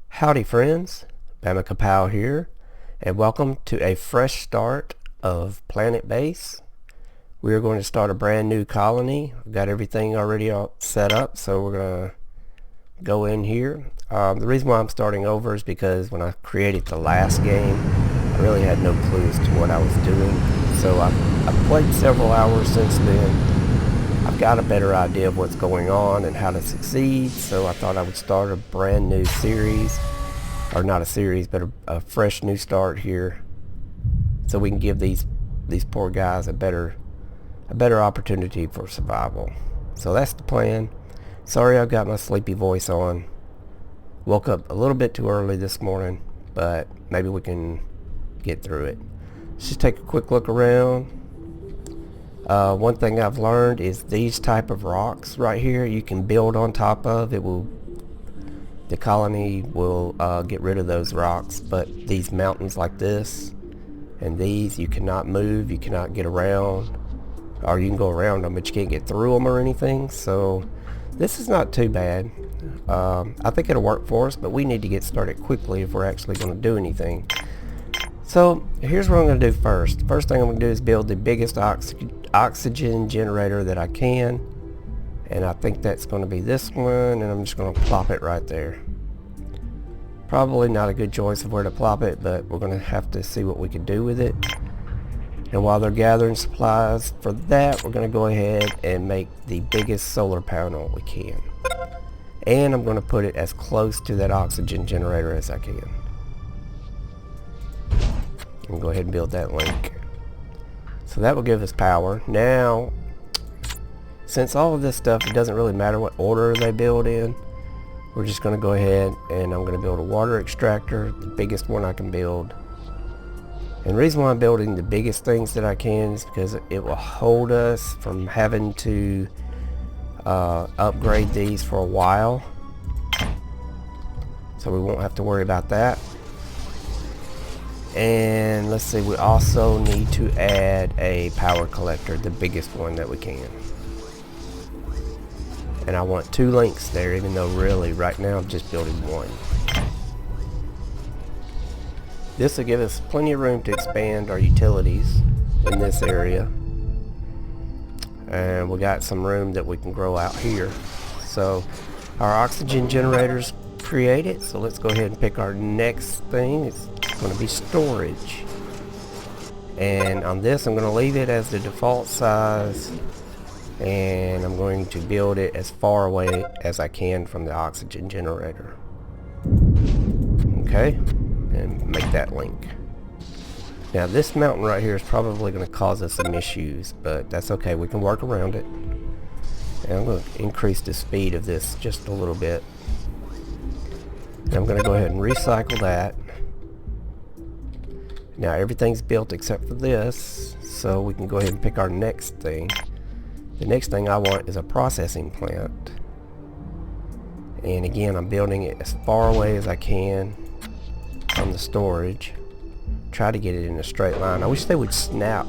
Howdy friends, BamaKaPow here, and welcome to a fresh start of Planetbase. We are going to start a brand new colony. I've got everything already all set up, so we're going to go in here. The reason why I'm starting over is because when I created the last game, I really had no clue as to what I was doing. So I've played several hours since then. I've got a better idea of what's going on and how to succeed, so I thought I would start a brand new series, or not a series, but a fresh new start here, so we can give these poor guys a better opportunity for survival. So that's the plan. Sorry I've got my sleepy voice on. Woke up a little bit too early this morning, but maybe we can get through it. Let's just take a quick look around. One thing I've learned is these type of rocks right here you can build on top of. The colony will get rid of those rocks, but these mountains like this and these, you cannot move, you cannot get around, or you can go around them but you can't get through them or anything. So this is not too bad. I think it'll work for us, but we need to get started quickly if we're actually going to do anything. So here's what I'm going to do first. First thing I'm going to do is build the biggest oxygen generator that I can, and I think that's going to be this one, and I'm just going to plop it right there. Probably not a good choice of where to plop it, but we're going to have to see what we can do with it. And while they're gathering supplies for that, we're going to go ahead and make the biggest solar panel we can, and I'm going to put it as close to that oxygen generator as I can. And go ahead and build that link. So that will give us power. Now, since all of this stuff, it doesn't really matter what order they build in, we're just going to go ahead and I'm going to build a water extractor, the biggest one I can build. And the reason why I'm building the biggest things that I can is because it will hold us from having to upgrade these for a while. So we won't have to worry about that. And let's see, we also need to add a power collector, the biggest one that we can. And I want 2 links there, even though really right now I'm just building 1. This will give us plenty of room to expand our utilities in this area. And we got some room that we can grow out here. So our oxygen generators created, so let's go ahead and pick our next thing. It's going to be storage, and on this I'm going to leave it as the default size, and I'm going to build it as far away as I can from the oxygen generator. Okay, and make that link. Now this mountain right here is probably going to cause us some issues, but that's okay, we can work around it. And I'm going to increase the speed of this just a little bit. And I'm going to go ahead and recycle that. Now everything's built except for this, so we can go ahead and pick our next thing. The next thing I want is a processing plant. And again, I'm building it as far away as I can from the storage. Try to get it in a straight line. I wish they would snap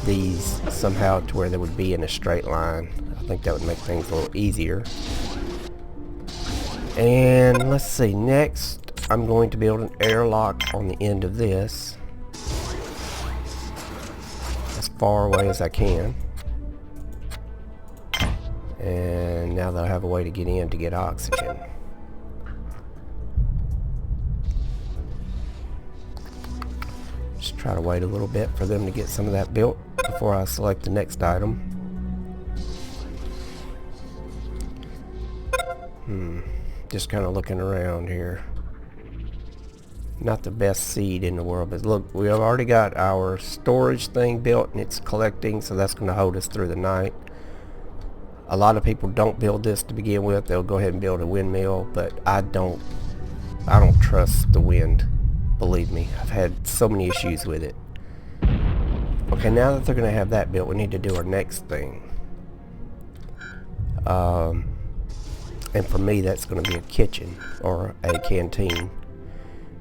these somehow to where they would be in a straight line. I think that would make things a little easier. And let's see, next I'm going to build an airlock on the end of this, as far away as I can. And now they'll have a way to get in to get oxygen. Just try to wait a little bit for them to get some of that built before I select the next item. Just kind of looking around here. Not the best seed in the world, but look, we have already got our storage thing built and it's collecting, so that's going to hold us through the night. A lot of people don't build this to begin with. They'll go ahead and build a windmill, but I don't trust the wind. Believe me, I've had so many issues with it. Okay, now that they're going to have that built, we need to do our next thing. And for me, that's going to be a kitchen or a canteen.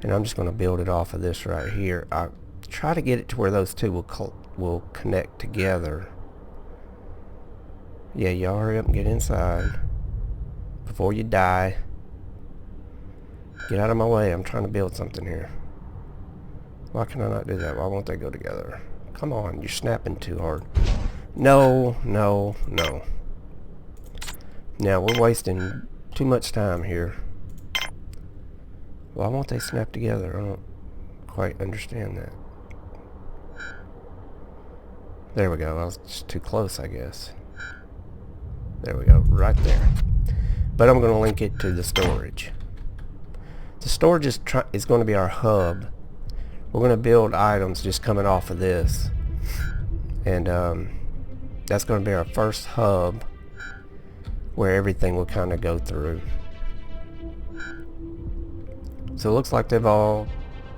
And I'm just going to build it off of this right here. I'll try to get it to where those two will connect together. Yeah, y'all hurry up and get inside before you die. Get out of my way. I'm trying to build something here. Why can I not do that? Why won't they go together? Come on, you're snapping too hard. No, no, no. Now we're wasting too much time here. Why won't they snap together? I don't quite understand that. There we go. I was just too close, I guess. There we go, right there. But I'm going to link it to the storage. The storage is going to be our hub. We're going to build items just coming off of this. And that's going to be our first hub where everything will kind of go through. So it looks like they've all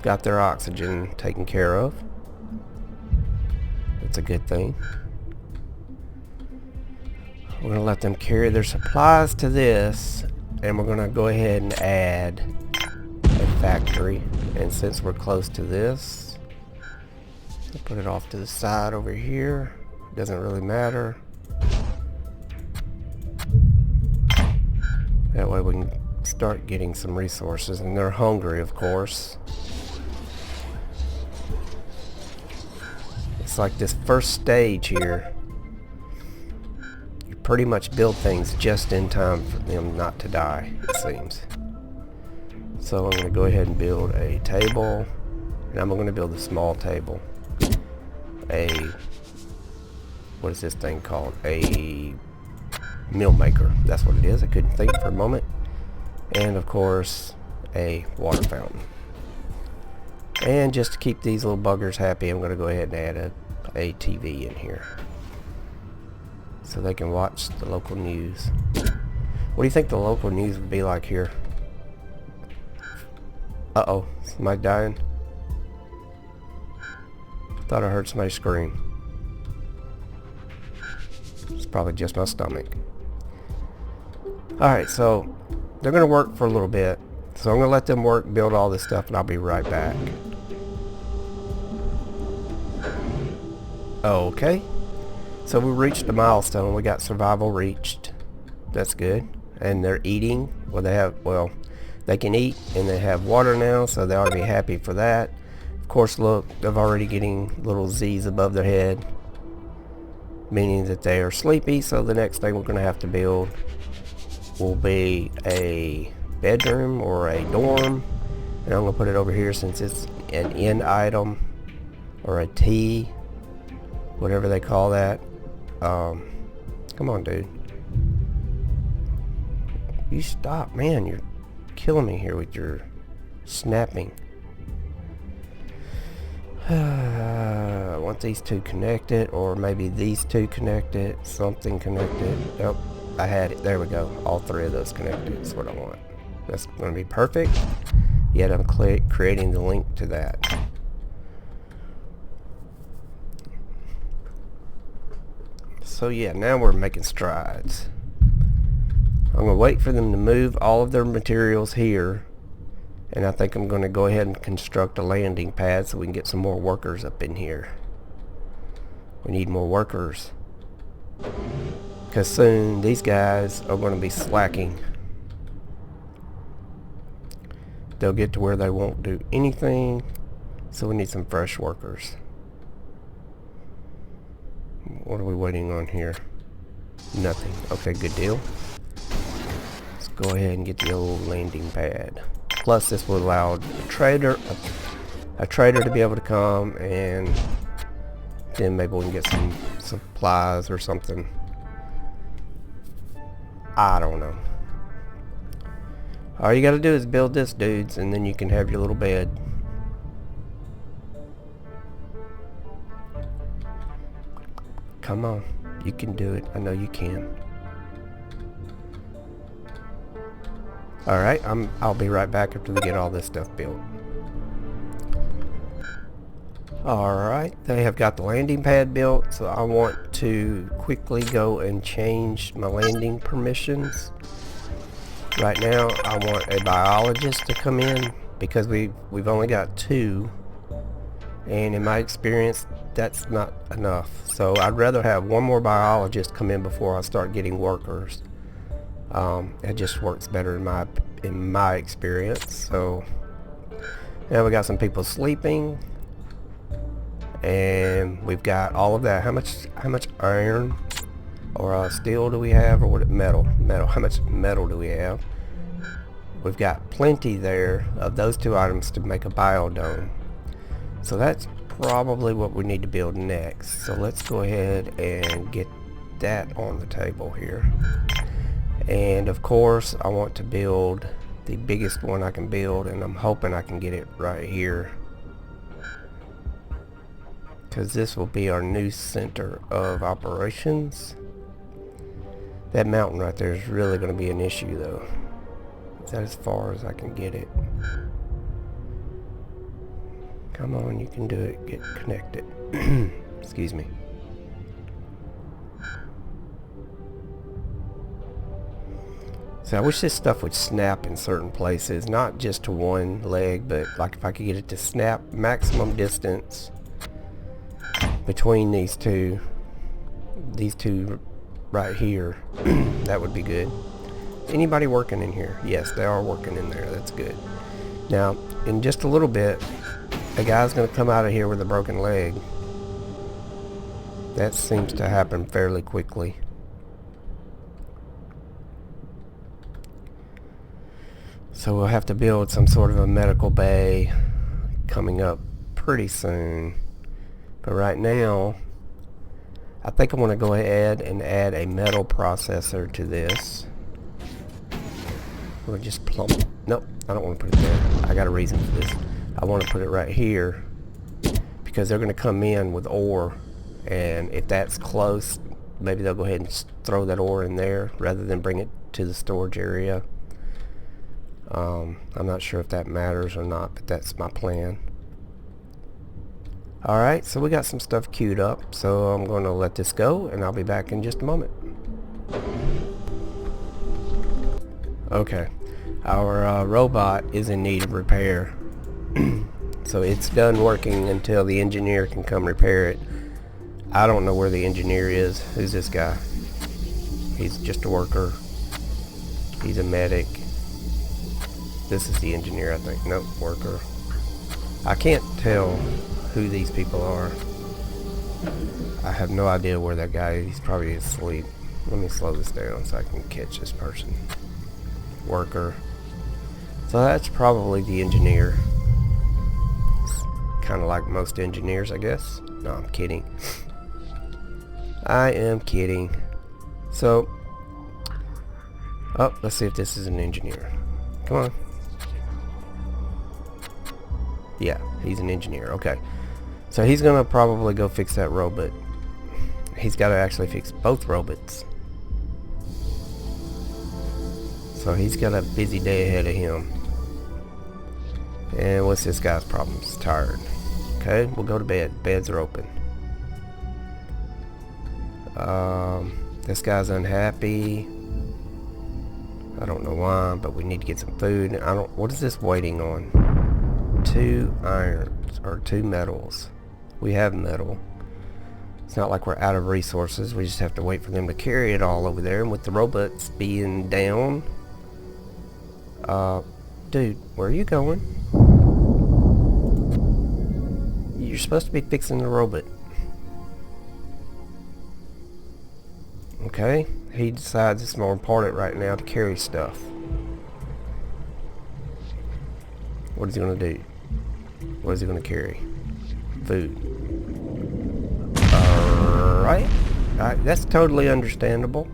got their oxygen taken care of. That's a good thing. We're going to let them carry their supplies to this, and we're going to go ahead and add a factory. And since we're close to this, we'll put it off to the side over here. Doesn't really matter. That way we can start getting some resources, and they're hungry, of course. It's like this first stage here. You pretty much build things just in time for them not to die, it seems. So I'm going to go ahead and build a table, and I'm going to build a small table. What is this thing called? A meal maker. That's what it is. I couldn't think for a moment. And of course, a water fountain. And just to keep these little buggers happy, I'm going to go ahead and add a TV in here, so they can watch the local news. What do you think the local news would be like here? Uh-oh, somebody dying? Thought I heard somebody scream. It's probably just my stomach. Alright, so they're going to work for a little bit. So I'm going to let them work, build all this stuff, and I'll be right back. Okay. So we reached a milestone. We got survival reached. That's good. And they're eating. Well, they can eat, and they have water now, so they ought to be happy for that. Of course, look, they're already getting little Z's above their head, meaning that they are sleepy. So the next thing we're going to have to build will be a bedroom or a dorm, and I'm going to put it over here since it's an end item, or a T, whatever they call that. Come on, dude. You stop, man. You're killing me here with your snapping. I want these two connected, or maybe these two connected, something connected. Nope, I had it. There we go. All three of those connected is what I want. That's going to be perfect. Yet I'm creating the link to that. So yeah, now we're making strides. I'm going to wait for them to move all of their materials here, and I think I'm going to go ahead and construct a landing pad so we can get some more workers up in here. We need more workers, because soon these guys are going to be slacking. They'll get to where they won't do anything, so we need some fresh workers. What are we waiting on here? Nothing. Okay, good deal. Let's go ahead and get the old landing pad. Plus, this will allow a trader to be able to come, and then maybe we can get some supplies or something. I don't know. All you gotta do is build this, dudes, and then you can have your little bed. Come on, you can do it. I know you can. Alright, I'll be right back after we get all this stuff built. Alright, they have got the landing pad built, so I want to quickly go and change my landing permissions. Right now, I want a biologist to come in, because we've only got 2, and in my experience, that's not enough. So I'd rather have one more biologist come in before I start getting workers. It just works better in my in my experience. So now we got some people sleeping, and we've got all of that. How much iron or steel do we have, or what? Metal. How much metal do we have? We've got plenty there of those two items to make a biodome. So that's probably what we need to build next. So let's go ahead and get that on the table here. And of course I want to build the biggest one I can build, and I'm hoping I can get it right here, because this will be our new center of operations. That mountain right there is really going to be an issue though. Is that as far as I can get it? Come on, you can do it. Get connected. Excuse me. So I wish this stuff would snap in certain places, not just to one leg, but like if I could get it to snap maximum distance between these two right here, that would be good. Anybody working in here? Yes, they are working in there. That's good. Now, in just a little bit, a guy's going to come out of here with a broken leg. That seems to happen fairly quickly. So we'll have to build some sort of a medical bay coming up pretty soon. But right now, I think I want to go ahead and add a metal processor to this. We'll just plump. Nope, I don't want to put it there. I got a reason for this. I want to put it right here because they're going to come in with ore, and if that's close, maybe they'll go ahead and throw that ore in there rather than bring it to the storage area. I'm not sure if that matters or not, but that's my plan. Alright, so we got some stuff queued up, so I'm going to let this go, and I'll be back in just a moment. Okay, our robot is in need of repair. So it's done working until the engineer can come repair it. I don't know where the engineer is. Who's this guy? He's just a worker. He's a medic. This is the engineer, I think. Nope, worker. I can't tell who these people are. I have no idea where that guy is. He's probably asleep. Let me slow this down so I can catch this person. Worker. So that's probably the engineer. Kind of like most engineers, I guess. No, I'm kidding. I am kidding. So, oh, let's see if this is an engineer. Come on. Yeah, he's an engineer. Okay. So he's gonna probably go fix that robot. He's got to actually fix both robots. So he's got a busy day ahead of him. And what's this guy's problem? He's tired. Okay, we'll go to bed. Beds are open. This guy's unhappy. I don't know why, but we need to get some food. What is this waiting on? 2 irons or 2 metals. We have metal. It's not like we're out of resources. We just have to wait for them to carry it all over there. And with the robots being down, dude, where are you going? You're supposed to be fixing the robot. Okay, he decides it's more important right now to carry stuff. What is he going to do? What is he going to carry? Food. Alright. That's totally understandable.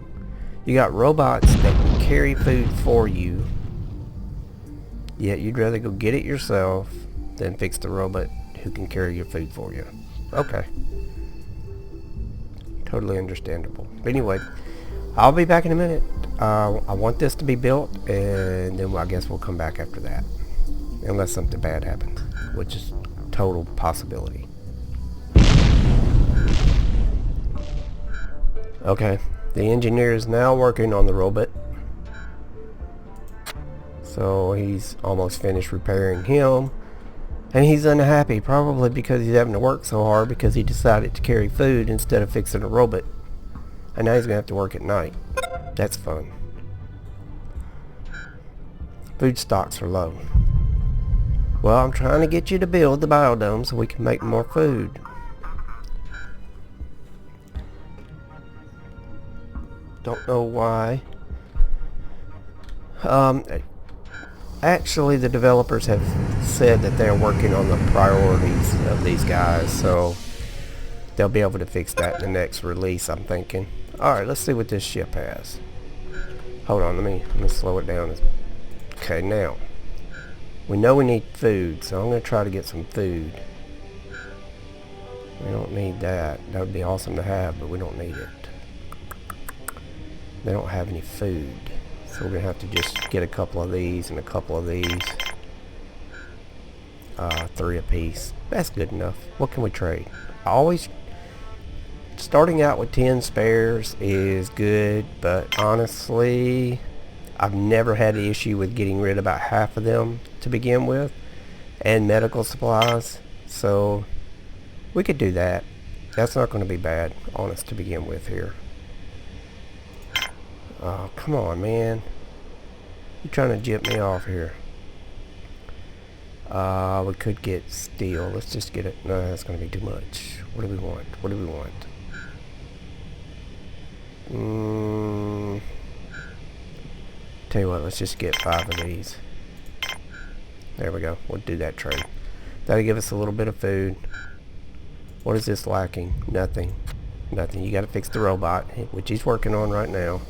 You got robots that can carry food for you, yet you'd rather go get it yourself than fix the robot who can carry your food for you. Okay. Totally understandable. But anyway, I'll be back in a minute. I want this to be built, and then I guess we'll come back after that. Unless something bad happens, which is total possibility. Okay, the engineer is now working on the robot. So he's almost finished repairing him. And he's unhappy, probably because he's having to work so hard because he decided to carry food instead of fixing a robot. And now he's going to have to work at night. That's fun. Food stocks are low. Well, I'm trying to get you to build the biodome so we can make more food. Don't know why. Actually, the developers have said that they're working on the priorities of these guys, so they'll be able to fix that in the next release, I'm thinking. Alright, let's see what this ship has. Hold on, let me slow it down. Okay, now we know we need food, so I'm going to try to get some food. We don't need that. That would be awesome to have, but we don't need it. They don't have any food, so we're going to have to just get a couple of these and a couple of these. 3 apiece. That's good enough. What can we trade? Starting out with 10 spares is good, but honestly, I've never had an issue with getting rid of about half of them to begin with, and medical supplies, so we could do that. That's not going to be bad, honest, to begin with here. Oh, come on, man. You're trying to jip me off here. We could get steel. Let's just get it. No, that's going to be too much. What do we want? What do we want? Tell you what, let's just get 5 of these. There we go. We'll do that trade. That'll give us a little bit of food. What is this lacking? Nothing. Nothing. You got to fix the robot, which he's working on right now.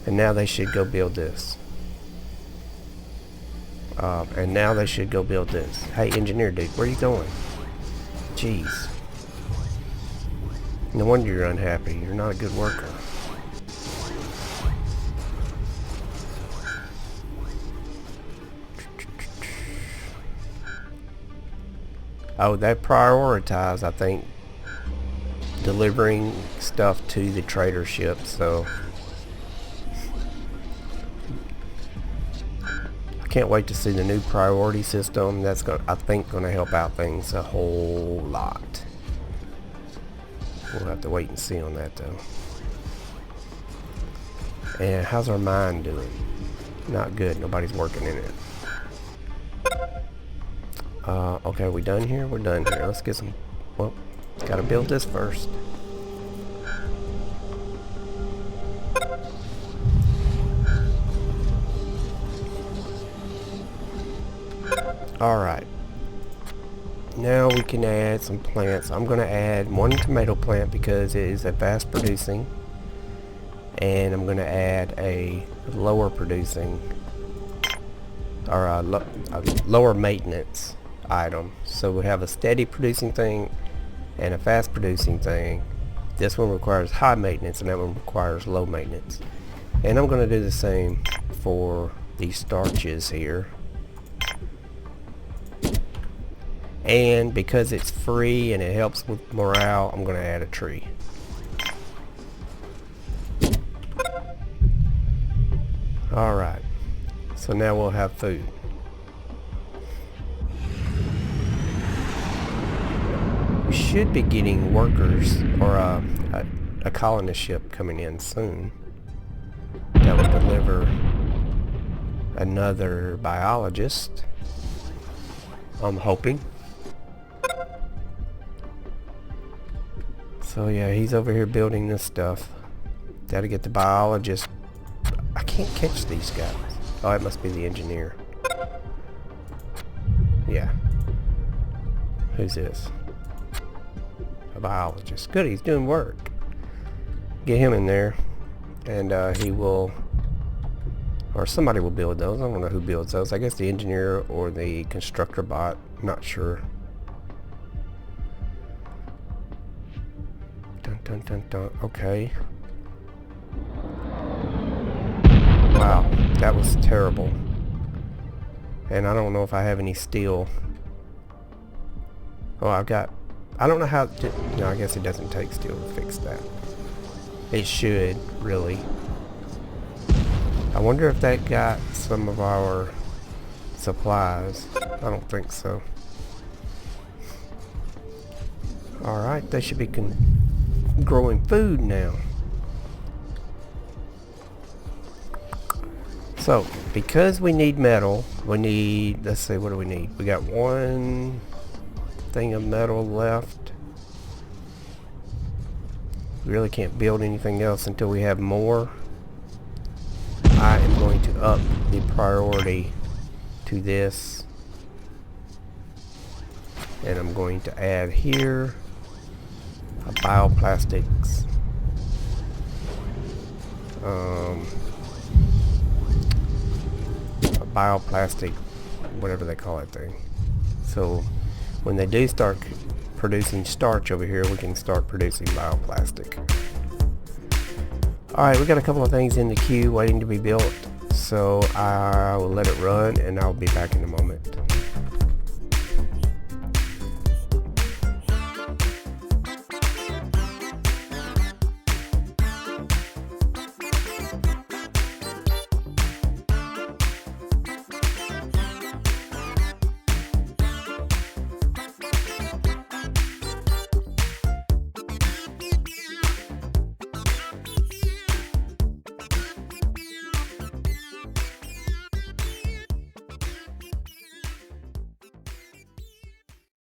And now they should go build this. And now they should go build this. Hey, engineer dude, where are you going? Jeez. No wonder you're unhappy. You're not a good worker. Oh, they prioritize, I think, delivering stuff to the trader ship, so I can't wait to see the new priority system. That's I think going to help out things a whole lot. We'll have to wait and see on that though. And how's our mine doing? Not good. Nobody's working in it. Okay, we done here? We're done here. Let's get some... Well, gotta build this first. Alright. Now we can add some plants. I'm going to add 1 tomato plant because it is a fast producing. And I'm going to add a lower producing, or a lower maintenance item. So we have a steady producing thing and a fast producing thing. This one requires high maintenance and that one requires low maintenance. And I'm going to do the same for these starches here. And because it's free and it helps with morale, I'm going to add a tree. Alright, so now we'll have food. We should be getting workers, or a colonist ship coming in soon that will deliver another biologist, I'm hoping. So yeah, he's over here building this stuff. Gotta get the biologist. I can't catch these guys. Oh, it must be the engineer. Yeah. Who's this? A biologist. Good, he's doing work. Get him in there. And he will... Or somebody will build those. I don't know who builds those. I guess the engineer or the constructor bot. Not sure. Dun dun dun dun. Okay. Wow, that was terrible. And I don't know if I have any steel. Oh, I've got... I don't know how to... No, I guess it doesn't take steel to fix that. It should, really. I wonder if that got some of our supplies. I don't think so. Alright, they should be growing food now. So, because we need metal, we need, let's see, what do we need? We got one thing of metal left. We really can't build anything else until we have more. I am going to up the priority to this. And I'm going to add here a bioplastics. A bioplastic, whatever they call it thing. So when they do start producing starch over here, we can start producing bioplastic. Alright, we got a couple of things in the queue waiting to be built, so I will let it run and I'll be back in a moment.